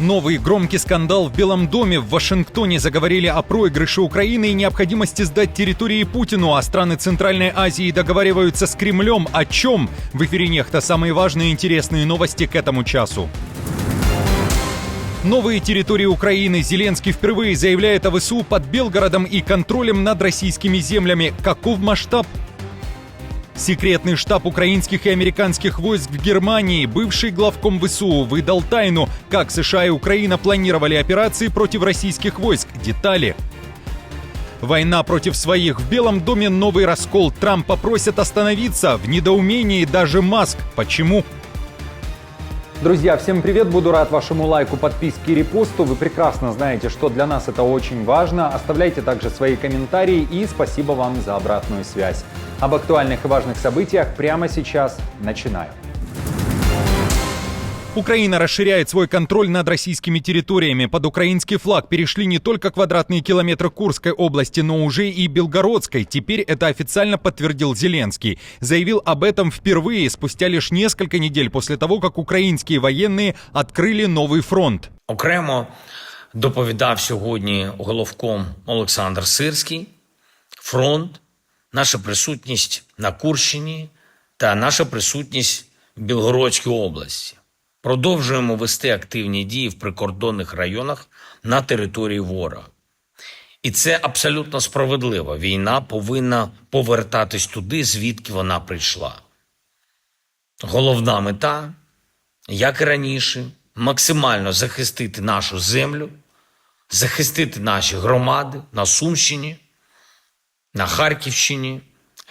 Новый громкий скандал в Белом доме. В Вашингтоне заговорили о проигрыше Украины и необходимости сдать территории Путину, а страны Центральной Азии договариваются с Кремлем. О чем? В эфире «Нехта» самые важные и интересные новости к этому часу. Новые территории Украины. Зеленский впервые заявляет о ВСУ под Белгородом и контролем над российскими землями. Каков масштаб? Секретный штаб украинских и американских войск в Германии, бывший главком ВСУ, выдал тайну, как США и Украина планировали операции против российских войск. Детали. Война против своих. В Белом доме новый раскол. Трампа просят остановиться. В недоумении даже Маск. Почему? Друзья, всем привет! Буду рад вашему лайку, подписке и репосту. Вы прекрасно знаете, что для нас это очень важно. Оставляйте также свои комментарии и спасибо вам за обратную связь. Об актуальных и важных событиях прямо сейчас начинаю. Украина расширяет свой контроль над российскими территориями. Под украинский флаг перешли не только квадратные километры Курской области, но уже и Белгородской. Теперь это официально подтвердил Зеленский. Заявил об этом впервые, спустя лишь несколько недель после того, как українські воєнні відкрили новий фронт. Окремо доповідав сьогодні головком Олександр Сирський. Фронт, наша присутність на Курщині та наша присутність в Білгородській області. Продовжуємо вести активні дії в прикордонних районах на території ворога. І це абсолютно справедливо. Війна повинна повертатись туди, звідки вона прийшла. Головна мета, як і раніше, максимально захистити нашу землю, захистити наші громади на Сумщині, на Харківщині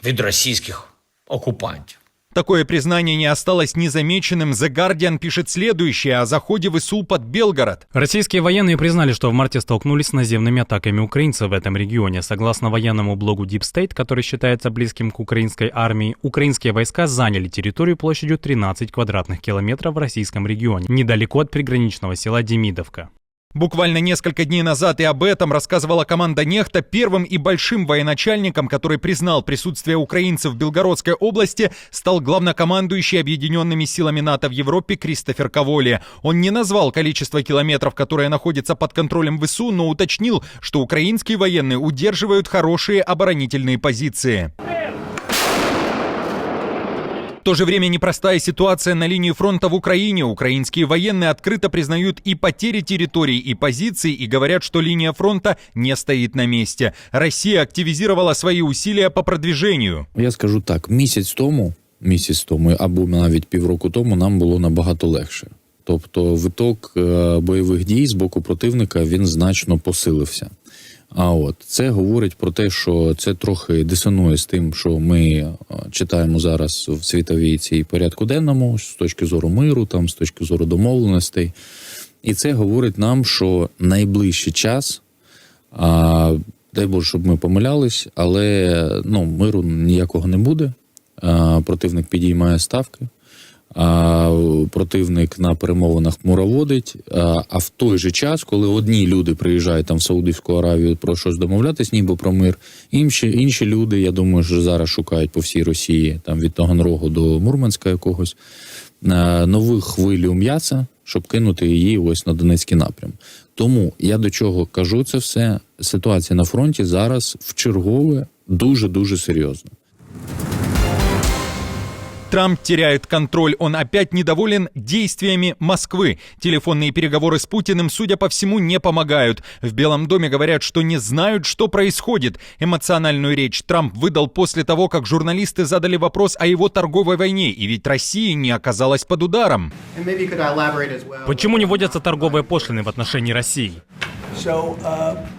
від російських окупантів. Такое признание не осталось незамеченным. The Guardian пишет следующее о заходе ВСУ под Белгород. Российские военные признали, что в марте столкнулись с наземными атаками украинцев в этом регионе. Согласно военному блогу Deep State, который считается близким к украинской армии, украинские войска заняли территорию площадью 13 квадратных километров в российском регионе, недалеко от приграничного села Демидовка. Буквально несколько дней назад и об этом рассказывала команда «Нехта». Первым и большим военачальником, который признал присутствие украинцев в Белгородской области, стал главнокомандующий Объединенными силами НАТО в Европе Кристофер Коволи. Он не назвал количество километров, которые находятся под контролем ВСУ, но уточнил, что украинские военные удерживают хорошие оборонительные позиции. В то же время непростая ситуация на линии фронта в Украине. Украинские военные открыто признают и потери территорий, и позиций, и говорят, что линия фронта не стоит на месте. Россия активизировала свои усилия по продвижению. Я скажу так, місяць тому або навіть півроку тому нам було набагато легше. Тобто виток бойових дій з боку противника, він значно посилився. Це говорить про те, що це трохи дисонує з тим, що ми читаємо зараз в світовій цій порядку денному, з точки зору миру, там, з точки зору домовленостей. І це говорить нам, що найближчий час, дай Боже, щоб ми помилялись, але миру ніякого не буде. Противник підіймає ставки. Противник на перемовинах мураводить, а в той же час, коли одні люди приїжджають там в Саудівську Аравію про щось домовлятись, ніби про мир, інші люди, я думаю, що зараз шукають по всій Росії, там від Таганрогу до Мурманська якогось, нову хвилю м'яса, щоб кинути її ось на Донецький напрям. Тому я до чого кажу це все, ситуація на фронті зараз вчергове дуже-дуже серйозна. Трамп теряет контроль. Он опять недоволен действиями Москвы. Телефонные переговоры с Путиным, судя по всему, не помогают. В Белом доме говорят, что не знают, что происходит. Эмоциональную речь Трамп выдал после того, как журналисты задали вопрос о его торговой войне. И ведь Россия не оказалась под ударом. Почему не вводятся торговые пошлины в отношении России?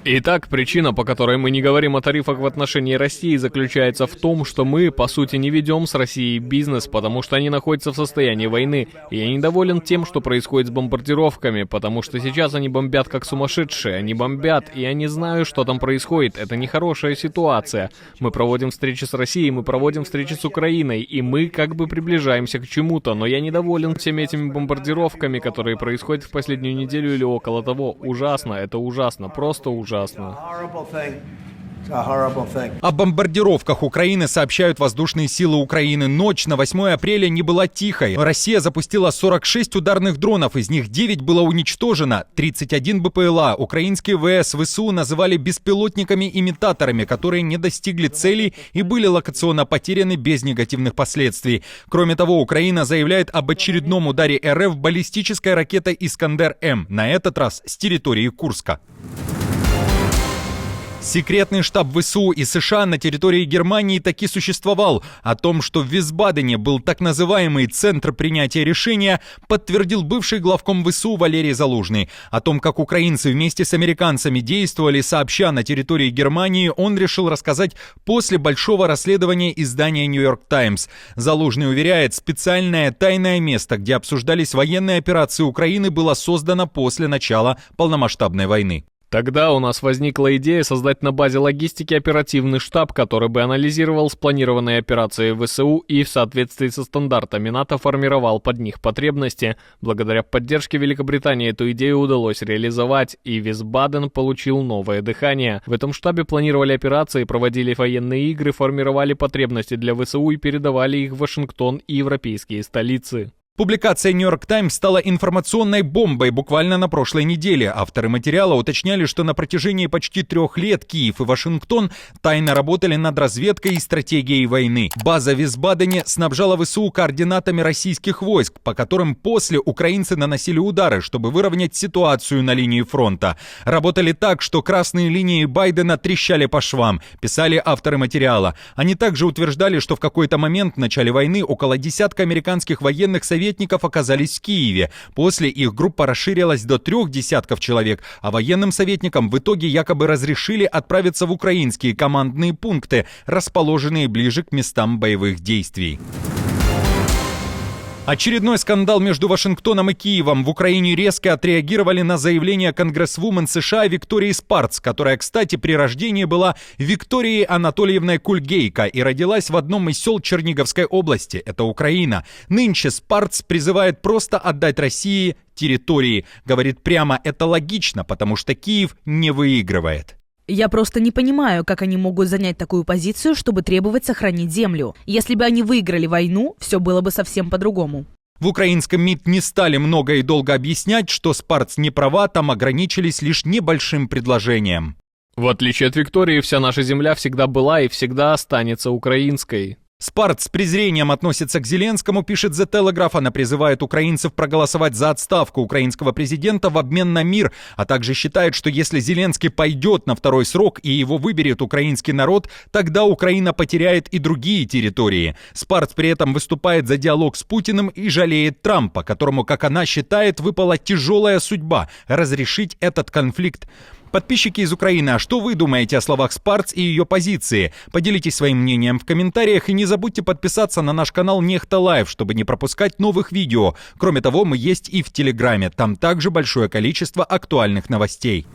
Итак, причина, по которой мы не говорим о тарифах в отношении России, заключается в том, что мы, по сути, не ведем с Россией бизнес, потому что они находятся в состоянии войны. И я недоволен тем, что происходит с бомбардировками, потому что сейчас они бомбят как сумасшедшие, они бомбят, и я не знаю, что там происходит. Это нехорошая ситуация. Мы проводим встречи с Россией, мы проводим встречи с Украиной, и мы как бы приближаемся к чему-то, но я недоволен всеми этими бомбардировками, которые происходят в последнюю неделю или около того. Ужасно, это ужасно, просто ужасно. О бомбардировках Украины сообщают воздушные силы Украины. Ночь на 8 апреля не была тихой. Россия запустила 46 ударных дронов, из них 9 было уничтожено, 31 БПЛА. Украинские ВС, ВСУ называли беспилотниками-имитаторами, которые не достигли целей и были локационно потеряны без негативных последствий. Кроме того, Украина заявляет об очередном ударе РФ баллистической ракетой «Искандер-М», на этот раз с территории Курска. Секретный штаб ВСУ и США на территории Германии таки существовал. О том, что в Висбадене был так называемый центр принятия решения, подтвердил бывший главком ВСУ Валерий Залужный. О том, как украинцы вместе с американцами действовали сообща на территории Германии, он решил рассказать после большого расследования издания New York Times. Залужный уверяет, специальное тайное место, где обсуждались военные операции Украины, было создано после начала полномасштабной войны. Тогда у нас возникла идея создать на базе логистики оперативный штаб, который бы анализировал спланированные операции ВСУ и в соответствии со стандартами НАТО формировал под них потребности. Благодаря поддержке Великобритании эту идею удалось реализовать, и Висбаден получил новое дыхание. В этом штабе планировали операции, проводили военные игры, формировали потребности для ВСУ и передавали их в Вашингтон и европейские столицы. Публикация New York Times стала информационной бомбой буквально на прошлой неделе. Авторы материала уточняли, что на протяжении почти 3 лет Киев и Вашингтон тайно работали над разведкой и стратегией войны. База в Висбадене снабжала ВСУ координатами российских войск, по которым после украинцы наносили удары, чтобы выровнять ситуацию на линии фронта. Работали так, что красные линии Байдена трещали по швам, писали авторы материала. Они также утверждали, что в какой-то момент в начале войны около десятка американских военных советников оказались в Киеве. После их группа расширилась до 3 десятков человек, а военным советникам в итоге якобы разрешили отправиться в украинские командные пункты, расположенные ближе к местам боевых действий. Очередной скандал между Вашингтоном и Киевом. В Украине резко отреагировали на заявление конгрессвумен США Виктории Спарц, которая, кстати, при рождении была Викторией Анатольевной Кульгейко и родилась в одном из сел Черниговской области. Это Украина. Нынче Спарц призывает просто отдать России территории. Говорит прямо, это логично, потому что Киев не выигрывает. Я просто не понимаю, как они могут занять такую позицию, чтобы требовать сохранить землю. Если бы они выиграли войну, все было бы совсем по-другому. В украинском МИД не стали много и долго объяснять, что Спарц не права, там ограничились лишь небольшим предложением. В отличие от Виктории, вся наша земля всегда была и всегда останется украинской. Спарц с презрением относится к Зеленскому, пишет The Telegraph. Она призывает украинцев проголосовать за отставку украинского президента в обмен на мир, а также считает, что если Зеленский пойдет на 2-й срок и его выберет украинский народ, тогда Украина потеряет и другие территории. Спарц при этом выступает за диалог с Путиным и жалеет Трампа, которому, как она считает, выпала тяжелая судьба – разрешить этот конфликт. Подписчики из Украины, а что вы думаете о словах Спарц и ее позиции? Поделитесь своим мнением в комментариях и не забудьте подписаться на наш канал Нехта Лайв, чтобы не пропускать новых видео. Кроме того, мы есть и в Телеграме, там также большое количество актуальных новостей.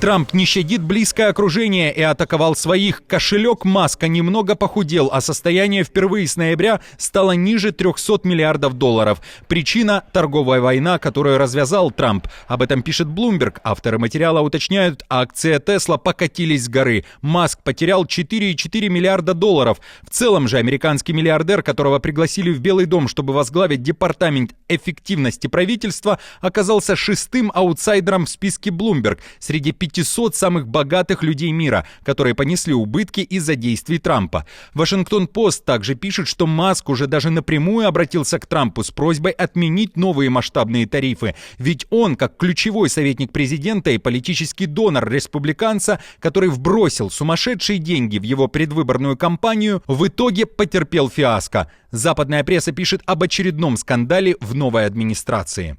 Трамп не щадит близкое окружение и атаковал своих. Кошелек Маска немного похудел, а состояние впервые с ноября стало ниже $300 миллиардов. Причина – торговая война, которую развязал Трамп. Об этом пишет Bloomberg. Авторы материала уточняют, акции Tesla покатились с горы. Маск потерял $4,4 миллиарда. В целом же американский миллиардер, которого пригласили в Белый дом, чтобы возглавить департамент эффективности правительства, оказался 6-м аутсайдером в списке Bloomberg среди 500 самых богатых людей мира, которые понесли убытки из-за действий Трампа. Вашингтон-Пост также пишет, что Маск уже даже напрямую обратился к Трампу с просьбой отменить новые масштабные тарифы, ведь он, как ключевой советник президента и политический донор республиканца, который вбросил сумасшедшие деньги в его предвыборную кампанию, в итоге потерпел фиаско. Западная пресса пишет об очередном скандале в новой администрации.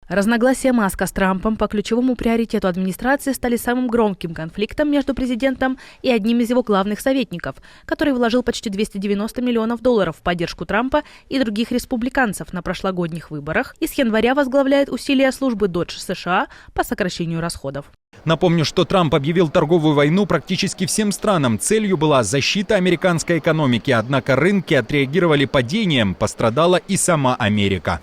Разногласия Маска с Трампом по ключевому приоритету администрации стали самым громким конфликтом между президентом и одним из его главных советников, который вложил почти $290 миллионов в поддержку Трампа и других республиканцев на прошлогодних выборах и с января возглавляет усилия службы Dodge США по сокращению расходов. Напомню, что Трамп объявил торговую войну практически всем странам. Целью была защита американской экономики, однако рынки отреагировали падением, пострадала и сама Америка.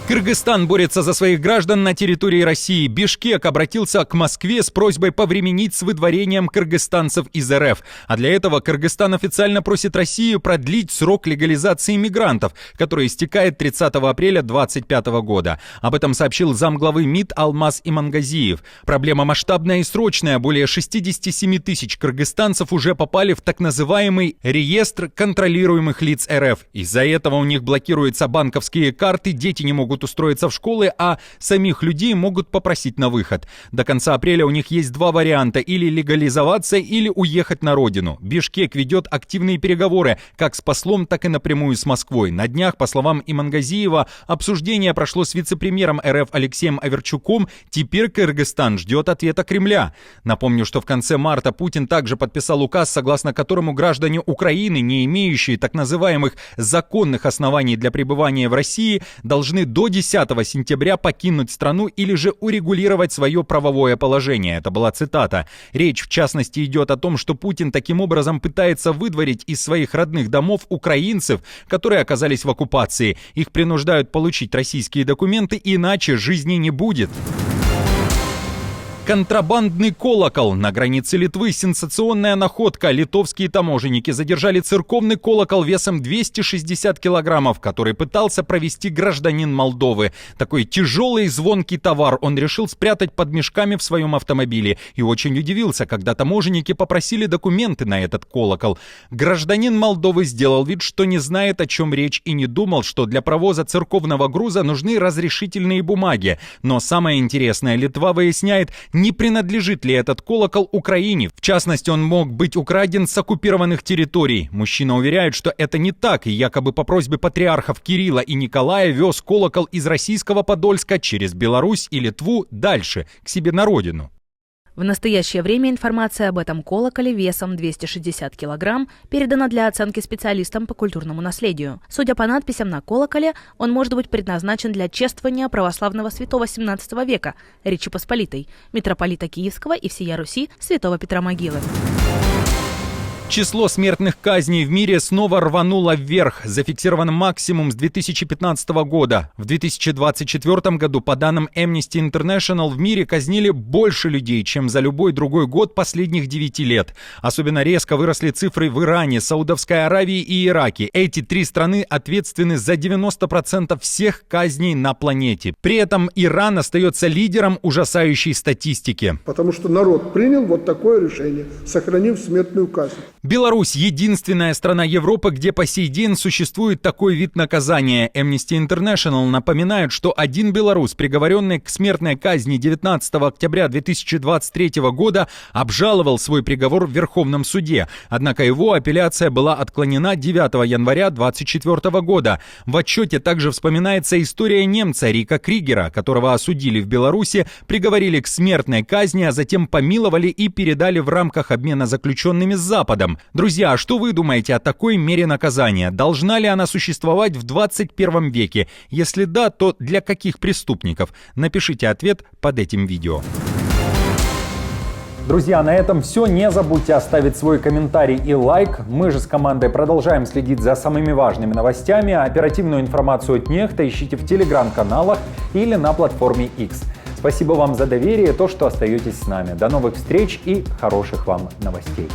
Кыргызстан борется за своих граждан на территории России. Бишкек обратился к Москве с просьбой повременить с выдворением кыргызстанцев из РФ. А для этого Кыргызстан официально просит Россию продлить срок легализации мигрантов, который истекает 30 апреля 2025 года. Об этом сообщил замглавы МИД Алмаз Имангазиев. Проблема масштабная и срочная. Более 67 тысяч кыргызстанцев уже попали в так называемый реестр контролируемых лиц РФ. Из-за этого у них блокируются банковские карты, дети не могут устроиться в школы, а самих людей могут попросить на выход. До конца апреля у них есть два варианта: или легализоваться, или уехать на родину. Бишкек ведет активные переговоры как с послом, так и напрямую с Москвой. На днях, по словам Имангазиева, обсуждение прошло с вице-премьером РФ Алексеем Аверчуком. Теперь Кыргызстан ждет ответа Кремля. Напомню, что в конце марта Путин также подписал указ, согласно которому граждане Украины, не имеющие так называемых законных оснований для пребывания в России, должны до 10 сентября покинуть страну или же урегулировать свое правовое положение. Это была цитата. Речь, в частности, идет о том, что Путин таким образом пытается выдворить из своих родных домов украинцев, которые оказались в оккупации. Их принуждают получить российские документы, иначе жизни не будет. Контрабандный колокол. На границе Литвы сенсационная находка. Литовские таможенники задержали церковный колокол весом 260 килограммов, который пытался провести гражданин Молдовы. Такой тяжелый и звонкий товар он решил спрятать под мешками в своем автомобиле и очень удивился, когда таможенники попросили документы на этот колокол. Гражданин Молдовы сделал вид, что не знает, о чем речь, и не думал, что для провоза церковного груза нужны разрешительные бумаги. Но самое интересное, Литва выясняет, не принадлежит ли этот колокол Украине. В частности, он мог быть украден с оккупированных территорий. Мужчина уверяет, что это не так, и якобы по просьбе патриархов Кирилла и Николая вез колокол из российского Подольска через Беларусь и Литву дальше, к себе на родину. В настоящее время информация об этом колоколе весом 260 килограмм передана для оценки специалистам по культурному наследию. Судя по надписям на колоколе, он может быть предназначен для чествования православного святого XVII века Речи Посполитой, митрополита Киевского и всея Руси святого Петра Могилы. Число смертных казней в мире снова рвануло вверх. Зафиксирован максимум с 2015 года. В 2024 году, по данным Amnesty International, в мире казнили больше людей, чем за любой другой год последних 9 лет. Особенно резко выросли цифры в Иране, Саудовской Аравии и Ираке. Эти три страны ответственны за 90% всех казней на планете. При этом Иран остается лидером ужасающей статистики. Потому что народ принял вот такое решение, сохранив смертную казнь. Беларусь – единственная страна Европы, где по сей день существует такой вид наказания. Amnesty International напоминает, что один белорус, приговоренный к смертной казни 19 октября 2023 года, обжаловал свой приговор в Верховном суде. Однако его апелляция была отклонена 9 января 2024 года. В отчете также вспоминается история немца Рика Кригера, которого осудили в Беларуси, приговорили к смертной казни, а затем помиловали и передали в рамках обмена заключенными с Западом. Друзья, а что вы думаете о такой мере наказания? Должна ли она существовать в 21 веке? Если да, то для каких преступников? Напишите ответ под этим видео. Друзья, на этом все. Не забудьте оставить свой комментарий и лайк. Мы же с командой продолжаем следить за самыми важными новостями. Оперативную информацию от Нехта ищите в телеграм-каналах или на платформе X. Спасибо вам за доверие и то, что остаетесь с нами. До новых встреч и хороших вам новостей.